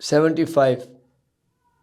75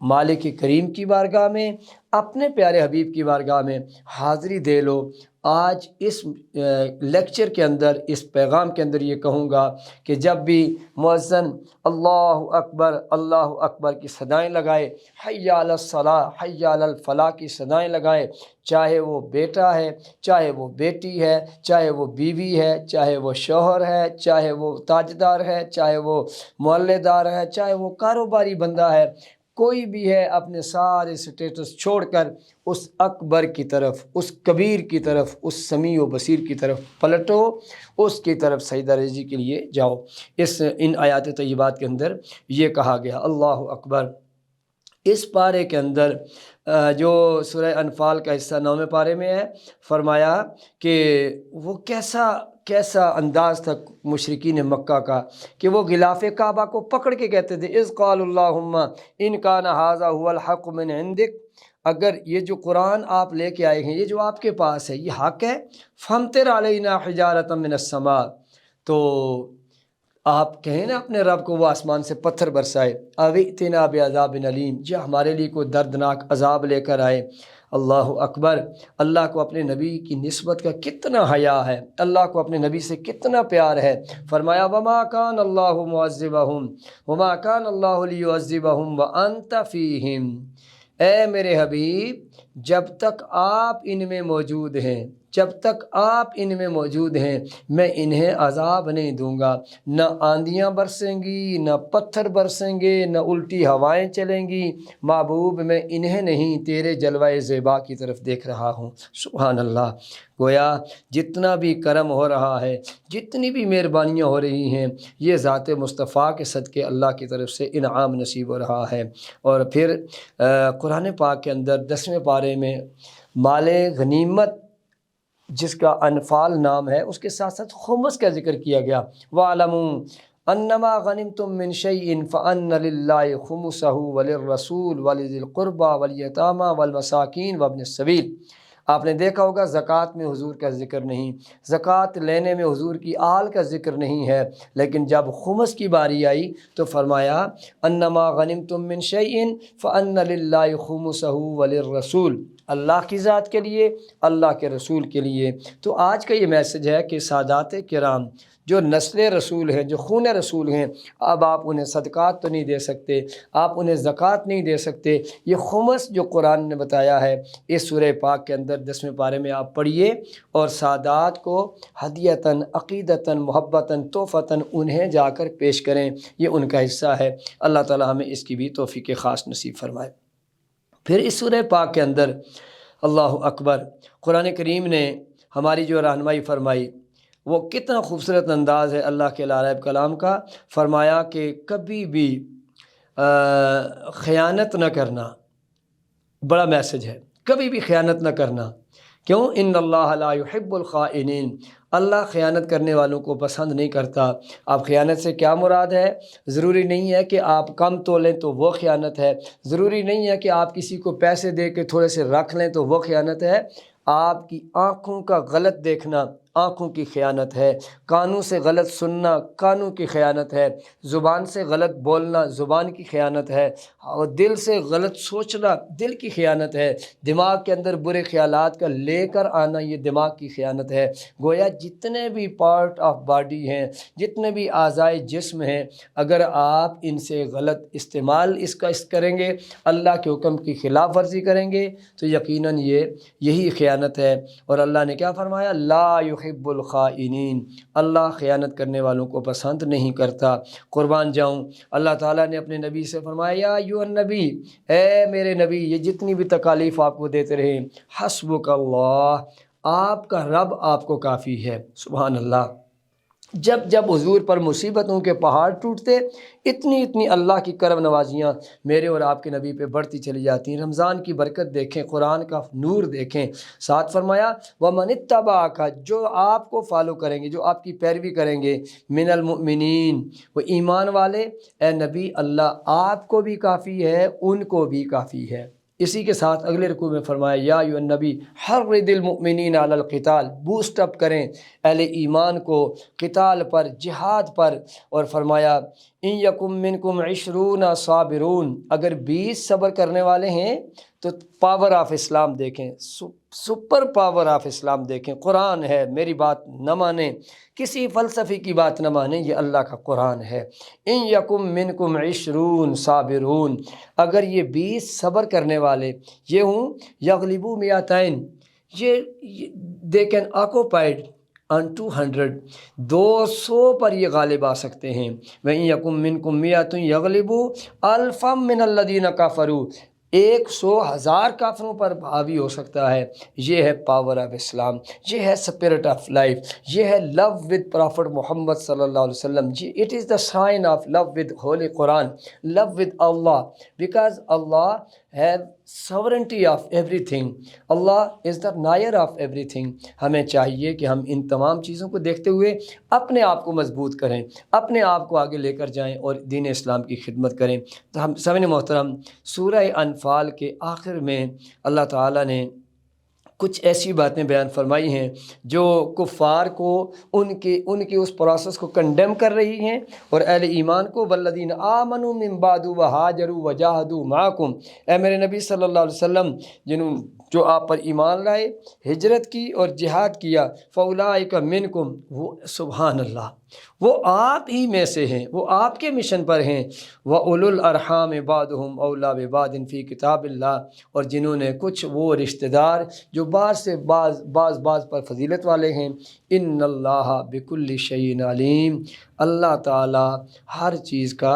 مالک کریم کی بارگاہ میں، اپنے پیارے حبیب کی بارگاہ میں حاضری دے لو۔ آج اس لیکچر کے اندر، اس پیغام کے اندر یہ کہوں گا کہ جب بھی مؤذن اللہ اکبر کی صدائیں لگائے، حی علی الصلاۃ، حی علی الفلاح کی صدائیں لگائے، چاہے وہ بیٹا ہے، چاہے وہ بیٹی ہے، چاہے وہ بیوی ہے، چاہے وہ شوہر ہے، چاہے وہ تاجدار ہے، چاہے وہ محلے دار ہے، چاہے وہ کاروباری بندہ ہے، کوئی بھی ہے، اپنے سارے سٹیٹس چھوڑ کر اس اکبر کی طرف، اس کبیر کی طرف، اس سمیع و بصیر کی طرف پلٹو، اس کی طرف سجدہ ریزی کے لیے جاؤ۔ ان آیات طیبات کے اندر یہ کہا گیا اللہ اکبر۔ اس پارے کے اندر جو سورہ انفال کا حصہ 9ویں پارے میں ہے، فرمایا کہ وہ کیسا انداز تھا مشرکین مکہ کا کہ وہ غلاف کعبہ کو پکڑ کے کہتے تھے اذ قالوا اللہم ان کان ھذا ھو الحق من عندک، اگر یہ جو قرآن آپ لے کے آئے ہیں، یہ جو آپ کے پاس ہے، یہ حق ہے، فامطر علینا حجارۃ من السماء، تو آپ کہیں نا اپنے رب کو وہ آسمان سے پتھر برسائے، او ائتنا بعذاب علیم، جو ہمارے لیے کوئی دردناک عذاب لے کر آئے۔ اللہ اکبر۔ اللہ کو اپنے نبی کی نسبت کا کتنا حیا ہے، اللہ کو اپنے نبی سے کتنا پیار ہے۔ فرمایا وما کان اللہ معذبہم وما کان اللہ لیعذبہم وانت فیہم، اے میرے حبیب جب تک آپ ان میں موجود ہیں، جب تک آپ ان میں موجود ہیں، میں انہیں عذاب نہیں دوں گا، نہ آندیاں برسیں گی، نہ پتھر برسیں گے، نہ الٹی ہوائیں چلیں گی، محبوب میں انہیں نہیں، تیرے جلوہ زیبا کی طرف دیکھ رہا ہوں۔ سبحان اللہ۔ گویا جتنا بھی کرم ہو رہا ہے، جتنی بھی مہربانیاں ہو رہی ہیں، یہ ذات مصطفیٰ کے صدقے اللہ کی طرف سے انعام نصیب ہو رہا ہے۔ اور پھر قرآن پاک کے اندر 10ویں پارے میں مال غنیمت جس کا انفال نام ہے، اس کے ساتھ ساتھ خمس کا ذکر کیا گیا۔ وَاعْلَمُوا أَنَّمَا غَنِمْتُم مِّن شَيْءٍ فَأَنَّ لِلَّهِ خُمُسَهُ وَلِلرَّسُولِ وَلِذِي الْقُرْبَى وَالْيَتَامَى وَالْمَسَاكِينِ وَابْنِ السَّبِيلِ۔ آپ نے دیکھا ہوگا زکوٰۃ میں حضور کا ذکر نہیں، زکوٰۃ لینے میں حضور کی آل کا ذکر نہیں ہے، لیکن جب خمس کی باری آئی تو فرمایا انما غنمتم من شیء فان للہ خمسہ وللرسول، اللہ کی ذات کے لیے، اللہ کے رسول کے لیے۔ تو آج کا یہ میسج ہے کہ سادات کرام جو نسل رسول ہیں، جو خون رسول ہیں، اب آپ انہیں صدقات تو نہیں دے سکتے، آپ انہیں زکوٰۃ نہیں دے سکتے۔ یہ خمس جو قرآن نے بتایا ہے اس سورہ پاک کے اندر 10ویں پارے میں آپ پڑھیے، اور سادات کو ہدیتاً، عقیدتاً، محبتاً، تحفتاً انہیں جا کر پیش کریں، یہ ان کا حصہ ہے۔ اللہ تعالی ہمیں اس کی بھی توفیق خاص نصیب فرمائے۔ پھر اس سورہ پاک کے اندر اللہ اکبر، قرآن کریم نے ہماری جو رہنمائی فرمائی وہ کتنا خوبصورت انداز ہے اللہ کے لا ریب کلام کا۔ فرمایا کہ کبھی بھی خیانت نہ کرنا، بڑا میسج ہے، کبھی بھی خیانت نہ کرنا۔ کیوں؟ ان اللہ لا يحب الخائنین، اللہ خیانت کرنے والوں کو پسند نہیں کرتا۔ اب خیانت سے کیا مراد ہے؟ ضروری نہیں ہے کہ آپ کم تولیں تو وہ خیانت ہے، ضروری نہیں ہے کہ آپ کسی کو پیسے دے کے تھوڑے سے رکھ لیں تو وہ خیانت ہے۔ آپ کی آنکھوں کا غلط دیکھنا آنکھوں کی خیانت ہے، کانوں سے غلط سننا کانوں کی خیانت ہے، زبان سے غلط بولنا زبان کی خیانت ہے، اور دل سے غلط سوچنا دل کی خیانت ہے، دماغ کے اندر برے خیالات کا لے کر آنا یہ دماغ کی خیانت ہے۔ گویا جتنے بھی پارٹ آف باڈی ہیں، جتنے بھی اعضائے جسم ہیں، اگر آپ ان سے غلط استعمال اس کا کریں گے، اللہ کے حکم کی خلاف ورزی کریں گے، تو یقیناً یہی خیانت ہے۔ اور اللہ نے کیا فرمایا؟ لا يحب الخائنین، اللہ خیانت کرنے والوں کو پسند نہیں کرتا۔ قربان جاؤں، اللہ تعالیٰ نے اپنے نبی سے فرمایا یا ایھا النبی، اے میرے نبی، یہ جتنی بھی تکالیف آپ کو دیتے رہے، حسبک اللہ، آپ کا رب آپ کو کافی ہے۔ سبحان اللہ۔ جب جب حضور پر مصیبتوں کے پہاڑ ٹوٹتے، اتنی اللہ کی کرم نوازیاں میرے اور آپ کے نبی پہ بڑھتی چلی جاتی ہیں۔ رمضان کی برکت دیکھیں، قرآن کا نور دیکھیں۔ ساتھ فرمایا وَمَنِ اتَّبَعَكَ، جو آپ کو فالو کریں گے، جو آپ کی پیروی کریں گے، مِنَ الْمُؤْمِنِينَ، وہ ایمان والے، اے نبی اللہ آپ کو بھی کافی ہے، ان کو بھی کافی ہے۔ اسی کے ساتھ اگلے رکوع میں فرمایا یا ایھا النبی حرض المؤمنین علی القتال، بوسٹ اپ کریں اہل ایمان کو قتال پر، جہاد پر، اور فرمایا ان یکم منکم عشرون صابرون، اگر 20 صبر کرنے والے ہیں تو پاور آف اسلام دیکھیں، سپر پاور آف اسلام دیکھیں، قرآن ہے، میری بات نہ مانیں، کسی فلسفی کی بات نہ مانیں، یہ اللہ کا قرآن ہے۔ ان یکم منکم عشرون صابرون، اگر یہ 20 صبر کرنے والے یہ ہوں، یغلبو میاتین، یہ دے کین آکوپائڈ ان 200، 200 پر یہ غالب آ سکتے ہیں۔ وَإِن يَكُن مِّنكُم مِّائَةٌ يَغْلِبُوا أَلْفًا مِّنَ الَّذِينَ كَفَرُوا، 100,000 کافروں پر حاوی ہو سکتا ہے۔ یہ ہے پاور آف اسلام، یہ ہے اسپرٹ آف لائف، یہ ہے لو ود پرافٹ محمد صلی اللہ علیہ وسلم۔ It is the sign of love with holy Quran, love with Allah, because Allah have sovereignty of everything, Allah is the near of everything. ہمیں چاہیے کہ ہم ان تمام چیزوں کو دیکھتے ہوئے اپنے آپ کو مضبوط کریں، اپنے آپ کو آگے لے کر جائیں اور دین اسلام کی خدمت کریں۔ تو ہم سامعین محترم، سورہ انفال کے آخر میں اللہ تعالیٰ نے کچھ ایسی باتیں بیان فرمائی ہیں جو کفار کو ان کے اس پروسیس کو کنڈیم کر رہی ہیں، اور اہل ایمان کو والذین آمنوا من بعد وہاجروا وجاہدوا معکم، اے میرے نبی صلی اللہ علیہ وسلم، جو آپ پر ایمان لائے، ہجرت کی اور جہاد کیا، فاولئک منکم، وہ سبحان اللہ، وہ آپ ہی میں سے ہیں، وہ آپ کے مشن پر ہیں، وَأُولُو الْأَرْحَامِ بَعْضُهُمْ أَوْلَىٰ بِبَعْضٍ فِي كِتَابِ اللَّهِ، اور جنہوں نے کچھ وہ رشتہ دار جو بعض سے بعض پر فضیلت والے ہیں، ان اللہ بکل شیء علیم، اللہ تعالیٰ ہر چیز کا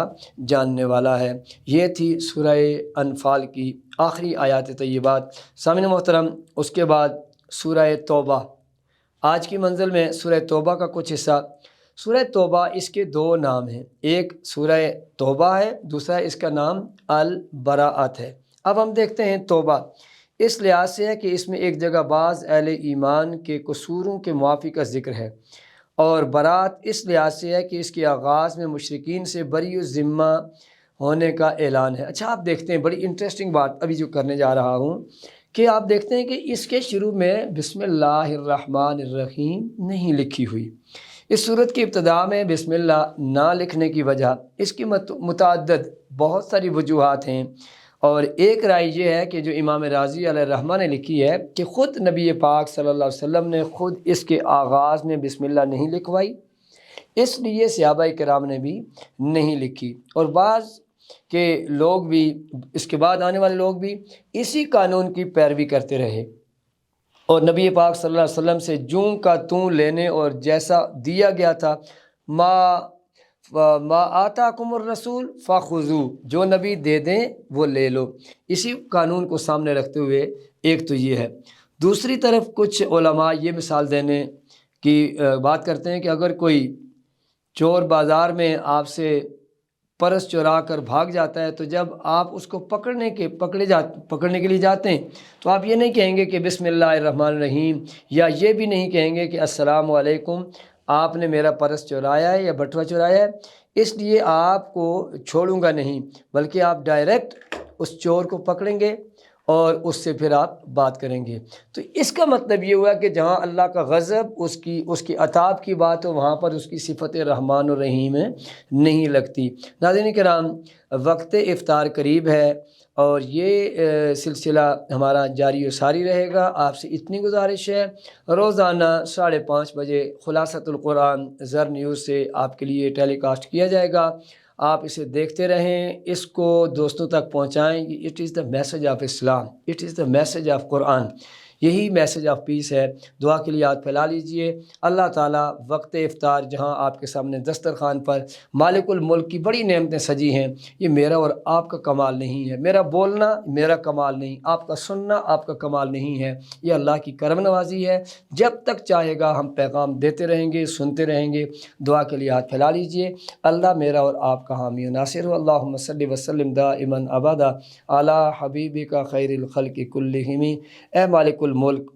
جاننے والا ہے۔ یہ تھی سورہ انفال کی آخری آیات طیبات۔ سامعین محترم، اس کے بعد سورہ توبہ، آج کی منزل میں سورہ توبہ کا کچھ حصہ۔ سورہ توبہ اس کے 2 نام ہیں، ایک سورہ توبہ ہے، دوسرا اس کا نام البراءت ہے۔ اب ہم دیکھتے ہیں توبہ اس لحاظ سے ہے کہ اس میں ایک جگہ بعض اہل ایمان کے قصوروں کے معافی کا ذکر ہے، اور برات اس لحاظ سے ہے کہ اس کے آغاز میں مشرکین سے بری الذمہ ہونے کا اعلان ہے۔ اچھا، آپ دیکھتے ہیں بڑی انٹرسٹنگ بات ابھی جو کرنے جا رہا ہوں، کہ آپ دیکھتے ہیں کہ اس کے شروع میں بسم اللہ الرحمن الرحیم نہیں لکھی ہوئی۔ اس صورت کی ابتدا میں بسم اللہ نہ لکھنے کی وجہ، اس کی متعدد بہت ساری وجوہات ہیں، اور ایک رائے یہ ہے کہ جو امام رازی علیہ الرحمہ نے لکھی ہے کہ خود نبی پاک صلی اللہ علیہ وسلم نے خود اس کے آغاز میں بسم اللہ نہیں لکھوائی، اس لیے صحابہ کرام نے بھی نہیں لکھی، اور بعض کے لوگ بھی، اس کے بعد آنے والے لوگ بھی اسی قانون کی پیروی کرتے رہے، اور نبی پاک صلی اللہ علیہ وسلم سے جوں کا توں لینے، اور جیسا دیا گیا تھا، ما آتاکم الرسول فخذوا، جو نبی دے دیں وہ لے لو، اسی قانون کو سامنے رکھتے ہوئے ایک تو یہ ہے۔ دوسری طرف کچھ علماء یہ مثال دینے کی بات کرتے ہیں کہ اگر کوئی چور بازار میں آپ سے پرس چورا کر بھاگ جاتا ہے، تو جب آپ اس کو پکڑنے کے لیے جاتے ہیں، تو آپ یہ نہیں کہیں گے کہ بسم اللہ الرحمن الرحیم، یا یہ بھی نہیں کہیں گے کہ السلام علیکم، آپ نے میرا پرس چورایا ہے یا بٹوا چورایا ہے، اس لیے آپ کو چھوڑوں گا نہیں، بلکہ آپ ڈائریکٹ اس چور کو پکڑیں گے اور اس سے پھر آپ بات کریں گے۔ تو اس کا مطلب یہ ہوا کہ جہاں اللہ کا غضب، اس کی عتاب کی بات ہو، وہاں پر اس کی صفت رحمان و رحیم نہیں لگتی۔ ناظرین کرام، وقت افطار قریب ہے، اور یہ سلسلہ ہمارا جاری و ساری رہے گا۔ آپ سے اتنی گزارش ہے، روزانہ 5:30 بجے خلاصۃ القرآن زر نیوز سے آپ کے لیے ٹیلی کاسٹ کیا جائے گا۔ آپ اسے دیکھتے رہیں، اس کو دوستوں تک پہنچائیں۔ It is the message of Islam, it is the message of Quran, یہی میسج آف پیس ہے۔ دعا کے لیے ہاتھ پھیلا لیجئے۔ اللہ تعالیٰ وقت افطار جہاں آپ کے سامنے دسترخوان پر مالک الملک کی بڑی نعمتیں سجی ہیں، یہ میرا اور آپ کا کمال نہیں ہے، میرا بولنا میرا کمال نہیں، آپ کا سننا آپ کا کمال نہیں ہے، یہ اللہ کی کرم نوازی ہے۔ جب تک چاہے گا ہم پیغام دیتے رہیں گے، سنتے رہیں گے۔ دعا کے لیے ہاتھ پھیلا لیجئے۔ اللہ میرا اور آپ کا حامی و ناصر ہو۔ اللہم صلی وسلم دائما ابدا علی حبیبک خیر الخلق کلہم۔ اے مالک الملک،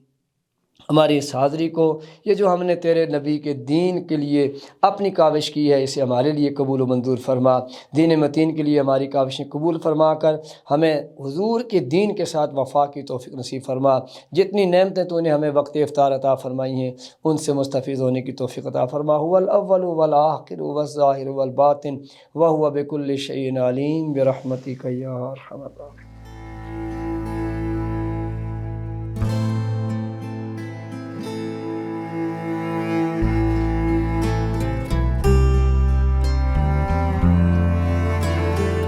ہماری اس حاضری کو، یہ جو ہم نے تیرے نبی کے دین کے لیے اپنی کاوش کی ہے، اسے ہمارے لیے قبول و منظور فرما۔ دین متین کے لیے ہماری کاوشیں قبول فرما کر ہمیں حضور کے دین کے ساتھ وفا کی توفیق نصیب فرما۔ جتنی نعمتیں تو نے ہمیں وقت افطار عطا فرمائی ہیں، ان سے مستفیض ہونے کی توفیق عطا فرما۔ هو الاول والآخر والظاہر والباطن وهو بكل شيء علیم برحمتک یا ارحم الراحمین۔